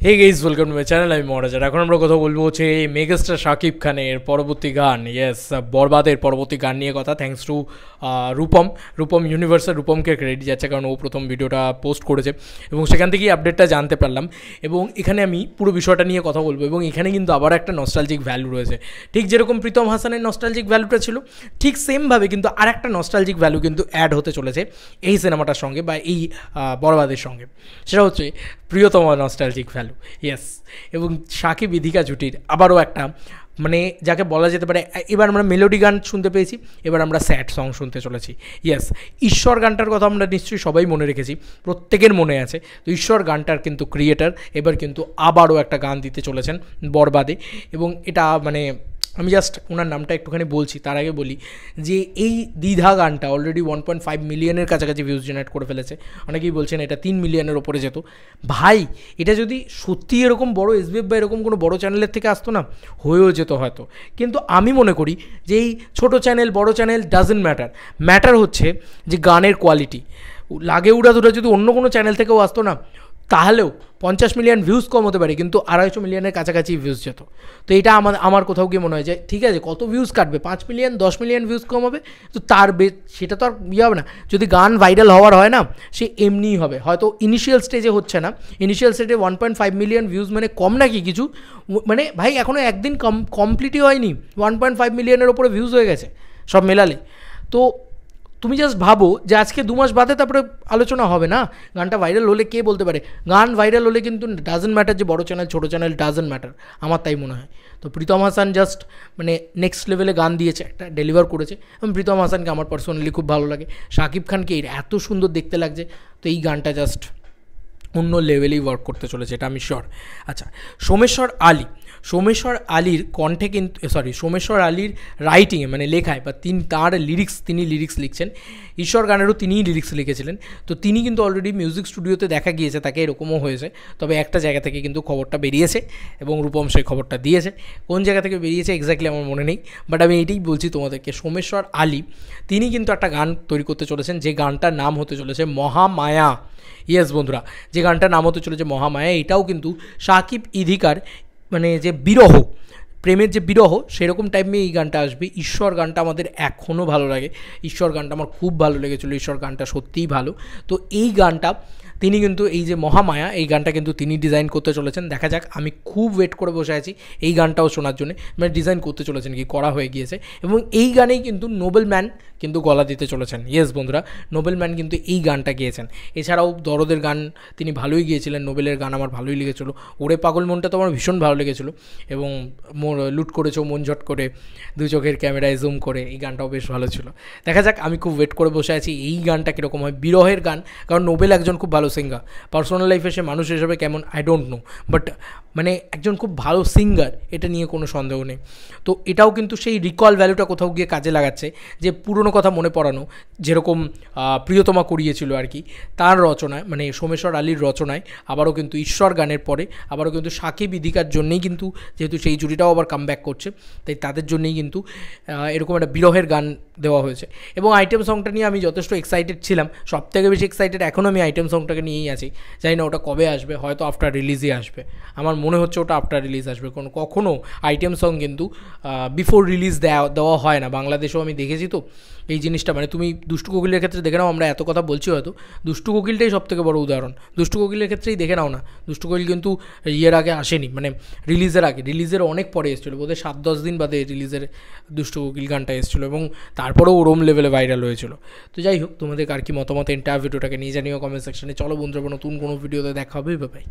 Hey guys, welcome to my channel. আমি মহারাজার। এখন আমরা কথা বলবো হচ্ছে মেগাস্টার শাকিব খানের পরবর্তী গান, বরবাদের পরবর্তী গান নিয়ে কথা। থ্যাঙ্কস টু রূপম ইউনিভার্সের রূপমকে ক্রেডিট যাচ্ছে, কারণ ও প্রথম ভিডিওটা পোস্ট করেছে এবং সেখান থেকেই আপডেটটা জানতে পারলাম। এবং এখানে আমি পুরো বিষয়টা নিয়ে কথা বলবো। এবং এখানে কিন্তু আবার একটা নস্টালজিক ভ্যালু রয়েছে, ঠিক যেরকম প্রীতম হাসানের নস্টালজিক ভ্যালুটা ছিল, ঠিক সেমভাবে কিন্তু আর একটা নস্টালজিক ভ্যালু কিন্তু অ্যাড হতে চলেছে এই সিনেমাটার সঙ্গে বা এই বরবাদের সঙ্গে। সেটা হচ্ছে প্রিয়তম নস্টালজিক ভ্যালু। ইয়েস, এবং শাকিব ইদিকা জুটির আবারও একটা, মানে যাকে বলা যেতে পারে, এবার আমরা মেলোডি গান শুনতে পেয়েছি, এবার আমরা স্যাড সং শুনতে চলেছি। ইয়েস, ঈশ্বর গানটার কথা আমরা নিশ্চয়ই সবাই মনে রেখেছি, প্রত্যেকের মনে আছে। তো ঈশ্বর গানটার কিন্তু ক্রিয়েটার এবার কিন্তু আবারও একটা গান দিতে চলেছেন বরবাদে। এবং এটা মানে আমি জাস্ট ওনার নামটা একটুখানি বলছি, তার আগে বলি যে এই দ্বিধা গানটা অলরেডি 1.5 মিলিয়নের কাছাকাছি ভিউজ জেনারেট করে ফেলেছে। অনেকেই বলছেন এটা 3 মিলিয়নের ওপরে যেত। ভাই, এটা যদি সত্যি এরকম বড় এসবিএফ বা এরকম কোনো বড় চ্যানেলের থেকে আসতো না, হয়েও যেত হয়তো। কিন্তু আমি মনে করি যে এই ছোটো চ্যানেল বড় চ্যানেল ডাজেন্ট ম্যাটার হচ্ছে যে গানের কোয়ালিটি। লাগে উড়াধুরা যদি অন্য কোনো চ্যানেল থেকেও আসতো না, তাহলেও 50 মিলিয়ন ভিউজ কম হতে পারে, কিন্তু 250 মিলিয়নের কাছাকাছি ভিউজ যেত। তো এটা আমার কোথাও গিয়ে মনে হয় যে ঠিক আছে, কত ভিউজ কাটবে, 5 মিলিয়ন 10 মিলিয়ন ভিউজ কম হবে, তো সেটা তো আর ইয়ে হবে না। যদি গান ভাইরাল হওয়ার হয় না, সে এমনিই হবে। হয়তো ইনিশিয়াল স্টেজে হচ্ছে না, ইনিশিয়াল স্টেজে 1.5 মিলিয়ন ভিউজ মানে কম নাকি কিছু, মানে ভাই এখনও একদিন কমপ্লিটই হয়নি, 1.5 মিলিয়নের ওপরে ভিউজ হয়ে গেছে সব মেলালে। তো তুমি জাস্ট ভাবো যে আজকে 2 মাস বাদে তারপরে আলোচনা হবে না, গানটা ভাইরাল হলে কে বলতে পারে। গান ভাইরাল হলে কিন্তু ডাজেন্ট ম্যাটার যে বড় চ্যানেল ছোটো চ্যানেল, ডাজেন্ট ম্যাটার, আমার তাই মনে হয়। তো প্রীতম হাসান জাস্ট মানে নেক্সট লেভেলে গান দিয়েছে, একটা ডেলিভার করেছে। এবং প্রীতম হাসানকে আমার পার্সোনালি খুব ভালো লাগে, শাকিব খানকে এত সুন্দর দেখতে লাগছে। তো এই গানটা জাস্ট অন্য লেভেলেই ওয়ার্ক করতে চলেছে, এটা আমি শিওর। আচ্ছা, সোমেশ্বর আলীর কণ্ঠে কিন্তু সোমেশ্বর আলীর রাইটিংয়ে মানে লেখায় বা তিনি লিরিক্স লিখছেন। ঈশ্বর গানেরও তিনিই লিরিক্স লিখেছিলেন। তো তিনি কিন্তু অলরেডি মিউজিক স্টুডিওতে দেখা গিয়েছে, তাকে এরকমও হয়েছে। তবে একটা জায়গা থেকে কিন্তু খবরটা বেরিয়েছে এবং রূপম সেই খবরটা দিয়েছে। কোন জায়গা থেকে বেরিয়েছে এক্স্যাক্টলি আমার মনে নেই, বাট আমি এইটাই বলছি তোমাদেরকে, সোমেশ্বর আলী তিনি কিন্তু একটা গান তৈরি করতে চলেছেন, যে গানটার নাম হতে চলেছে মহামায়া। ইয়েস বন্ধুরা, যে গানটার নাম হতে চলেছে মহামায়া, এটাও কিন্তু শাকিব ইদিকার মানে যে বিরহ, প্রেমের যে বিরহ, সেরকম টাইমে এই গানটা আসবে। ঈশ্বর গানটা আমাদের এখনও ভালো লাগে, ঈশ্বর গানটা আমার খুব ভালো লেগেছিলো, ঈশ্বর গানটা সত্যিই ভালো। তো এই গানটা তিনি কিন্তু, এই যে মহামায়া, এই গানটা কিন্তু তিনি ডিজাইন করতে চলেছেন। দেখা যাক, আমি খুব ওয়েট করে বসে আছি এই গানটাও শোনার জন্য। মানে ডিজাইন করতে চলেছেন কি, করা হয়ে গিয়েছে। এবং এই গানেই কিন্তু নোবেল ম্যান কিন্তু গলা দিতে চলেছেন। ইয়েস বন্ধুরা, নোবেল ম্যান কিন্তু এই গানটা গেয়েছেন। এছাড়াও দরদের গান তিনি ভালোই গিয়েছিলেন, নোবেলের গান আমার ভালোই লেগেছিলো। ওরে পাগল মনটা তো আমার ভীষণ ভালো লেগেছিলো। এবং লুট করেছো মন ঝট করে, দু চোখের ক্যামেরায় জুম করে, এই গানটাও বেশ ভালো ছিল। দেখা যাক, আমি খুব ওয়েট করে বসে আছি এই গানটা কীরকম হয়, বিরহের গান। কারণ নোবেল একজন খুব ভালো সিঙ্গার, পার্সোনাল লাইফে সে মানুষ হিসেবে কেমন আই ডোন্ট নো, বাট মানে একজন খুব ভালো সিঙ্গার, এটা নিয়ে কোনো সন্দেহ নেই। তো এটাও কিন্তু সেই রিকল ভ্যালুটা কোথাও গিয়ে কাজে লাগাচ্ছে, যে পুরনো কথা মনে পড়ানো, যেরকম প্রিয়তমা করিয়েছিল আর কি, তার রচনায়, মানে সোমেশ্বর আলীর রচনায় আবারও কিন্তু ঈশ্বর গানের পরে আবারও কিন্তু শাকিব ইদিকার জন্যেই কিন্তু, যেহেতু সেই জুটিটাও আবার কামব্যাক করছে, তাই তাদের জন্যেই কিন্তু এরকম একটা বিরহের গান দেওয়া হয়েছে। এবং আইটেম সংটা নিয়ে আমি যথেষ্ট এক্সাইটেড ছিলাম, সবথেকে বেশি এক্সাইটেড এখনও আমি আইটেম সংটাকে নিয়েই আছি। জানি না ওটা কবে আসবে, হয়তো আফটার রিলিজই আসবে, আমার মনে হচ্ছে ওটা আফটার রিলিজ আসবে। কখনও আইটেম সং কিন্তু বিফোর রিলিজ দেওয়া হয় না, বাংলাদেশেও আমি দেখেছি। তো এই জিনিসটা মানে তুমি দুষ্টু কোকিলের ক্ষেত্রে দেখে নাও, আমরা এত কথা বলছি হয়তো, দুষ্টু কোকিলটাই সবথেকে বড় উদাহরণ। দুষ্টু কোকিলের ক্ষেত্রেই দেখে নাও না, দুষ্টু কোকিল কিন্তু ইয়ের আগে আসেনি, মানে রিলিজের আগে, রিলিজের অনেক পরে এসেছিলো, বোধহয় 7-10 দিন বাদে রিলিজের দুষ্টু কোকিল গানটা এসেছিলো, এবং তারপরেও ওরম লেভেলে ভাইরাল হয়েছিল। তো যাই হোক, তোমাদের আর কি মতামত এন্টায়ার ভিডিওটাকে নিয়ে জানিও কমেন্ট সেকশনে। চলো বন্ধুরা, নতুন কোনো ভিডিওতে দেখা হবে, বাই।